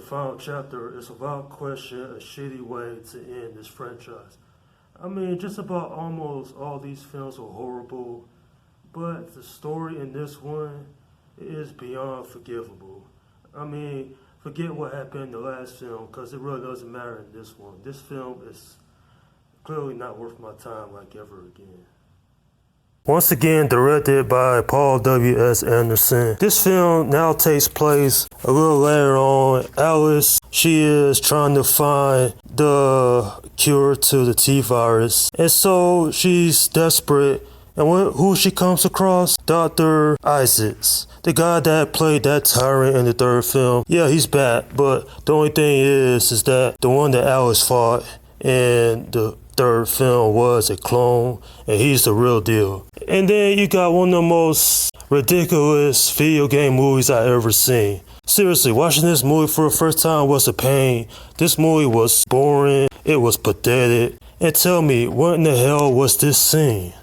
final chapter is without question a shitty way to end this franchise. I mean, just about almost all these films were horrible, but the story in this one is beyond forgivable. I mean, forget what happened in the last film, because it really doesn't matter in this one. This film is clearly not worth my time like ever again. Once again directed by Paul W.S. Anderson. This film now takes place a little later on. Alice, she is trying to find the cure to the T-virus. And so she's desperate. And who she comes across? Dr. Isaacs. The guy that played that tyrant in the third film. Yeah, he's back. But the only thing is that the one that Alice fought in the third film was a clone, and he's the real deal. And then you got one of the most ridiculous video game movies I ever seen. Seriously, watching this movie for the first time was a pain. This movie was boring, it was pathetic. And tell me, what in the hell was this scene?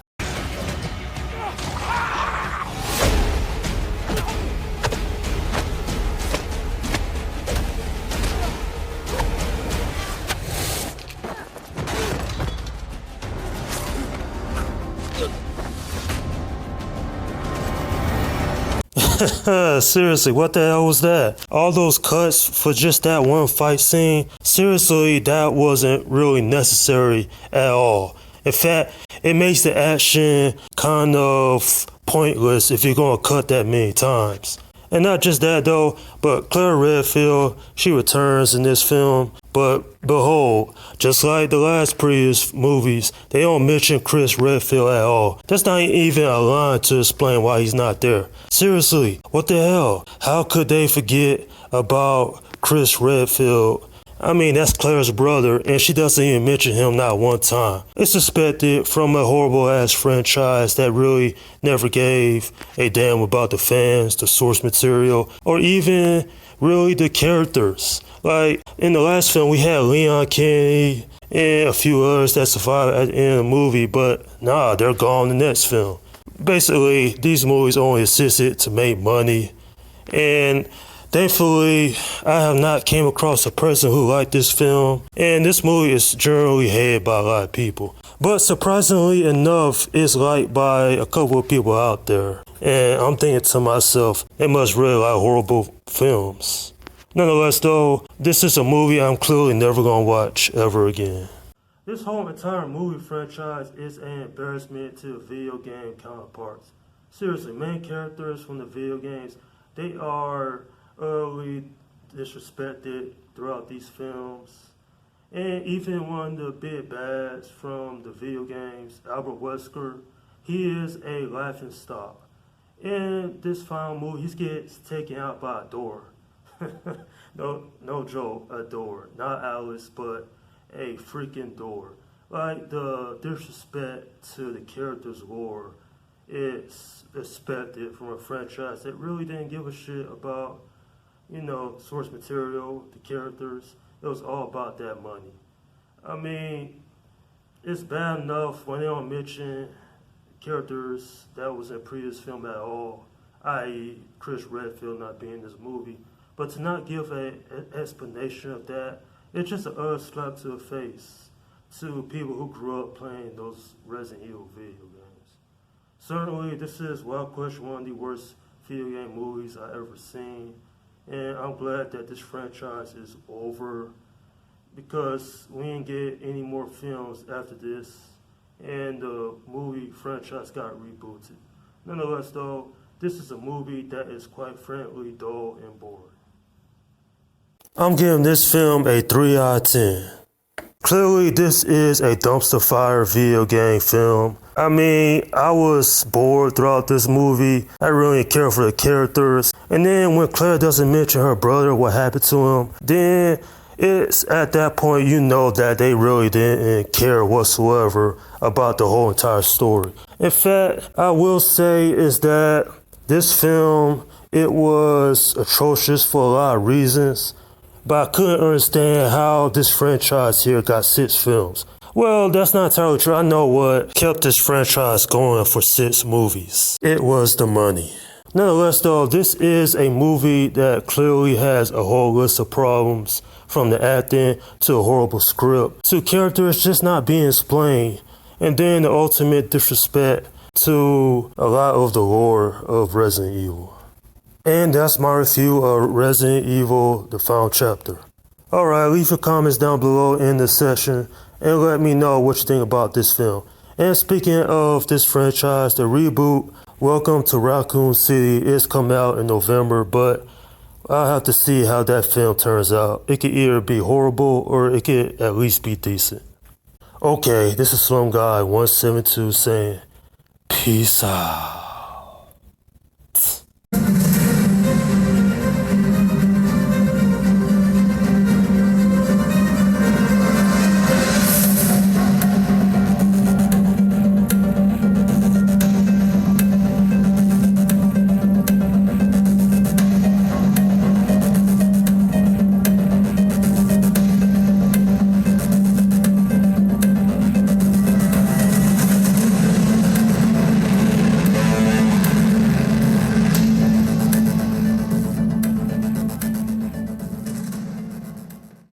Seriously, what the hell was that? All those cuts for just that one fight scene? Seriously, that wasn't really necessary at all. In fact, it makes the action kind of pointless if you're gonna cut that many times. And not just that though, but Claire Redfield, she returns in this film. But behold, just like the last previous movies, they don't mention Chris Redfield at all. That's not even a line to explain why he's not there. Seriously, what the hell? How could they forget about Chris Redfield? I mean, that's Claire's brother, and she doesn't even mention him not one time. It's suspected from a horrible-ass franchise that really never gave a damn about the fans, the source material, or even really the characters. Like, in the last film, we had Leon Kennedy and a few others that survived at the end of the movie, but nah, they're gone in the next film. Basically, these movies only existed to make money, and thankfully, I have not came across a person who liked this film, and this movie is generally hated by a lot of people. But surprisingly enough, it's liked by a couple of people out there, and I'm thinking to myself, they must really like horrible films. Nonetheless though, this is a movie I'm clearly never gonna watch ever again. This whole entire movie franchise is an embarrassment to video game counterparts. Seriously, main characters from the video games, they are utterly disrespected throughout these films. And even one of the big bads from the video games, Albert Wesker, he is a laughing stock. In this final movie, he gets taken out by a door. No joke, a door. Not Alice, but a freaking door. Like, the disrespect to the character's lore is expected from a franchise that really didn't give a shit about, source material, the characters. It was all about that money. I mean, it's bad enough when they don't mention characters that was in previous film at all, i.e. Chris Redfield not being in this movie. But to not give an explanation of that, it's just an utter slap to the face to people who grew up playing those Resident Evil video games. Certainly, this is without question one of the worst video game movies I've ever seen. And I'm glad that this franchise is over, because we didn't get any more films after this, and the movie franchise got rebooted. Nonetheless though, this is a movie that is quite frankly dull and boring. I'm giving this film a 3 out of 10. Clearly, this is a dumpster fire video game film. I mean, I was bored throughout this movie. I really didn't care for the characters. And then when Claire doesn't mention her brother, what happened to him, then it's at that point you know that they really didn't care whatsoever about the whole entire story. In fact, I will say is that this film, it was atrocious for a lot of reasons. But I couldn't understand how this franchise here got 6 films. Well, that's not entirely true. I know what kept this franchise going for 6 movies. It was the money. Nonetheless, though, this is a movie that clearly has a whole list of problems, from the acting to a horrible script to characters just not being explained, and then the ultimate disrespect to a lot of the lore of Resident Evil. And that's my review of Resident Evil, the final chapter. Alright, leave your comments down below in the section and let me know what you think about this film. And speaking of this franchise, the reboot, Welcome to Raccoon City, is coming out in November, but I'll have to see how that film turns out. It could either be horrible or it could at least be decent. Okay, this is Slum Guy 172 saying, peace out.